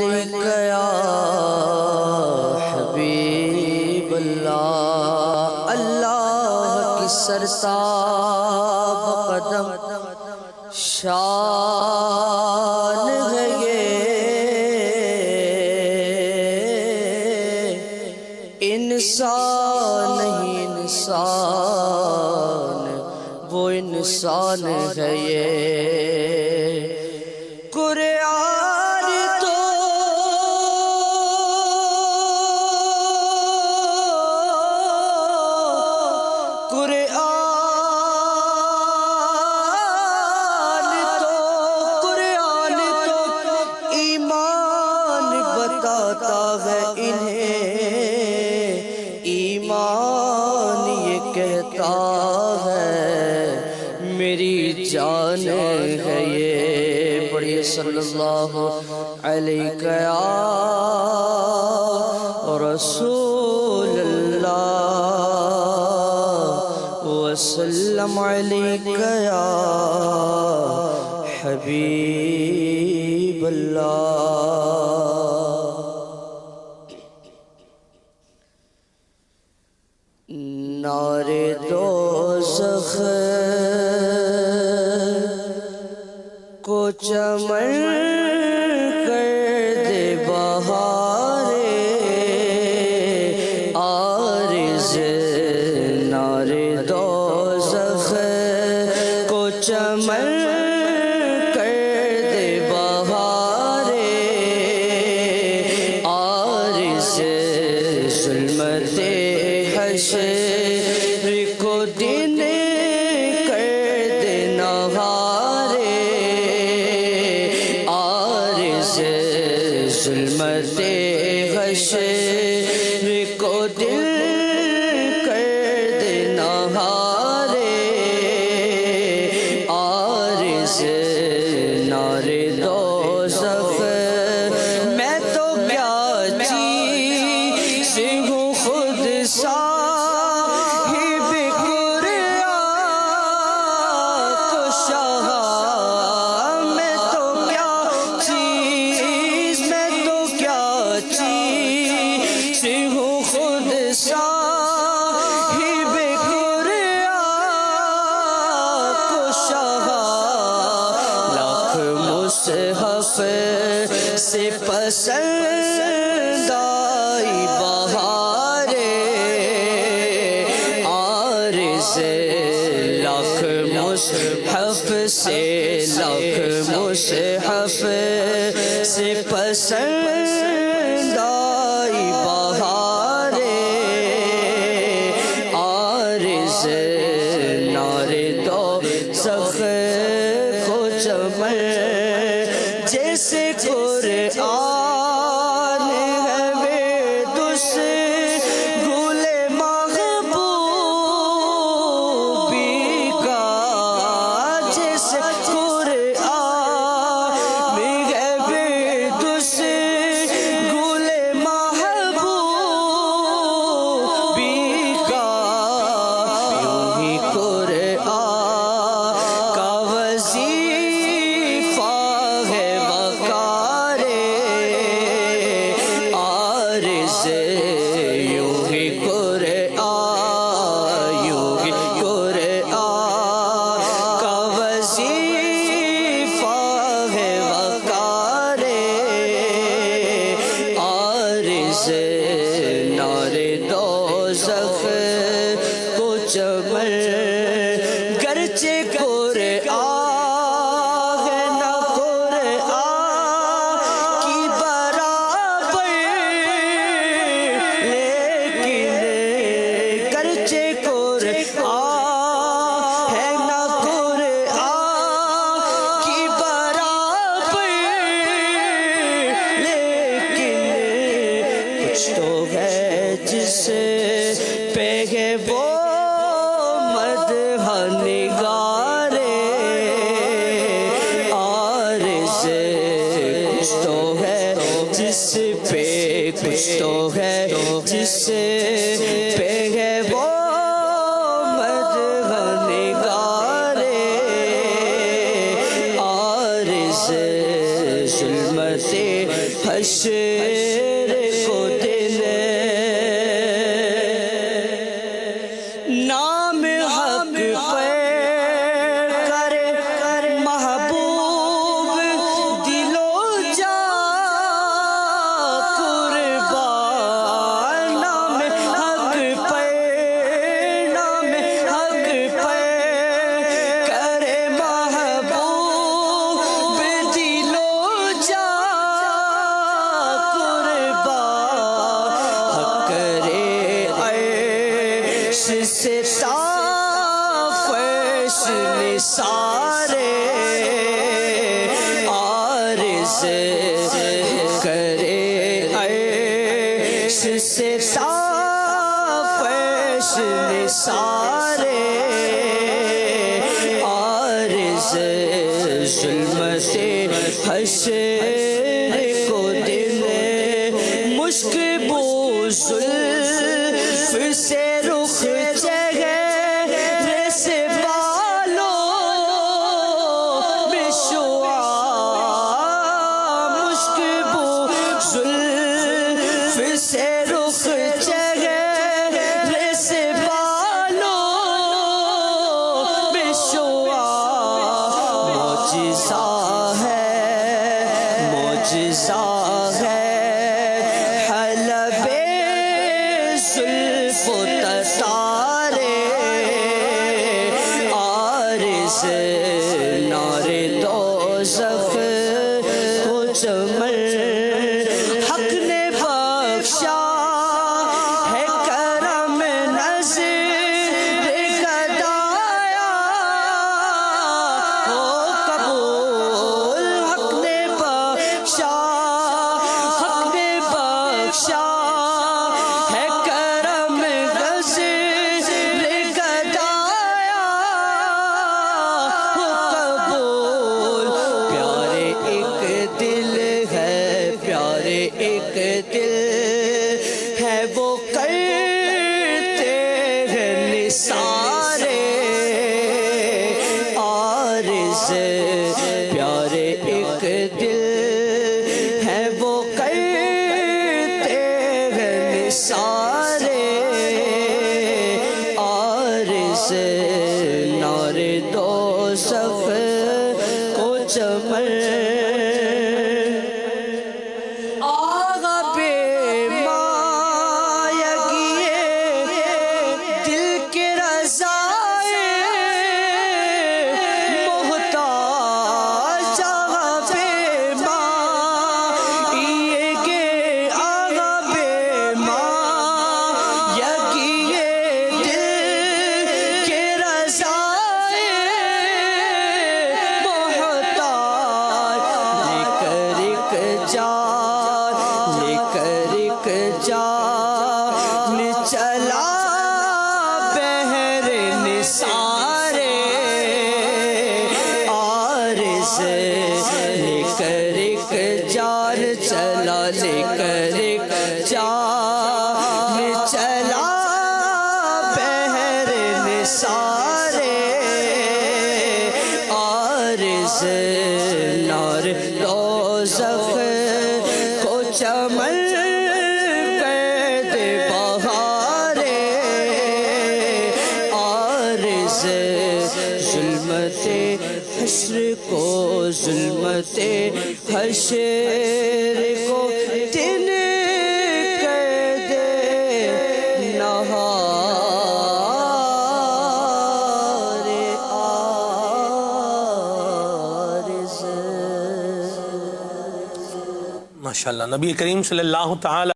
یا حبیب اللہ، اللہ کی سرتاب قدم شان ہے یہ، انسان نہیں انسان، وہ انسان ہے یہ۔ قرآن تو ایمان بتاتا ہے انہیں، ایمان یہ کہتا ہے میری جان ہے یہ۔ پڑھیے صلی اللہ علیہ یا رسول اللہ، وسلم علیہ یا حبیب اللہ۔ نعرے دوزخ کو چمن کر دے بہارے عارض، نعرے دوزخ کو چمن کر دے بہارے عارض، ظلمت حشر کو دن کر دے نہارے عارض، ظلمت حشر کو دل کر دے نہارے عارض، نعرے دوزخ میں تو کیا چیز ہوں خود صاحب قرآن کو شاہ، میں تو کیا چیز ہوں خود صاحب قرآن کو شاہ، لاکھ مصحف سے پسند آئی بہارے عارض، لاکھ مصحف سے پسند آئی بہارے عارض، نعرے دوزخ کو چمن جیسے قرآن ہے ویدس گل محبوبی کا، جیسے قرآن ہے ویدس گل محبوبی کا، یوں ہی قرآن کا وظیفہ ہے بکارے عارض، یوں ہی قرآن کا وظیفہ ہے بکارے عارض، نعرے دوزخ کو چمن گرچہ قرآن ہے نہ قرآن کی برابر، لیکن گرچہ قرآن ہے نہ قرآن کی برابر، لیکن کچھ تو ہے جس پہ ہے وہ مدح نگارے عارض، کچھ تو ہے جس پہ ہے وہ مدح نگارے عارض، ظلمت حشر حشر کو دل نام حق پہ کرے محبوب دل و جان قربان نام حق پہ کرے محبوب دل و جان قربان حق کرے عیش سے تافش نثارے عارض کرے عیش سے تافش نثارے عارض ظلمت حشر کو دل مشک بو زلف سے رخ چہرے سے بالوں میں شعاع مشک بو زلف سے رخ چہرے سے بالوں میں شعاع معجزہ ہے حلب زلف و تتارے عارض نار دوزخ کو چمن حق نے بخشا ہے کرم نظر گدایا ہو قبول حق نے بخشا ہے کرم نظر گدایا ہو قبول پیارے ایک دل ہے وہ کرتے ہیں نثارے عارض پیارے ایک دل ہے وہ کرتے ہیں نثارے عارض نار دوزخ کو چمن چلا بہر نثارے عارض لے کر ایک جان چلا لے کر ایک جان چلا بہر نثارے عارض نار دوزخ کو چمن ظلمت حشر کو ظلمت حشر کو دن کر دے نہار عارض ماشاءاللہ نبی کریم صلی اللہ تعالی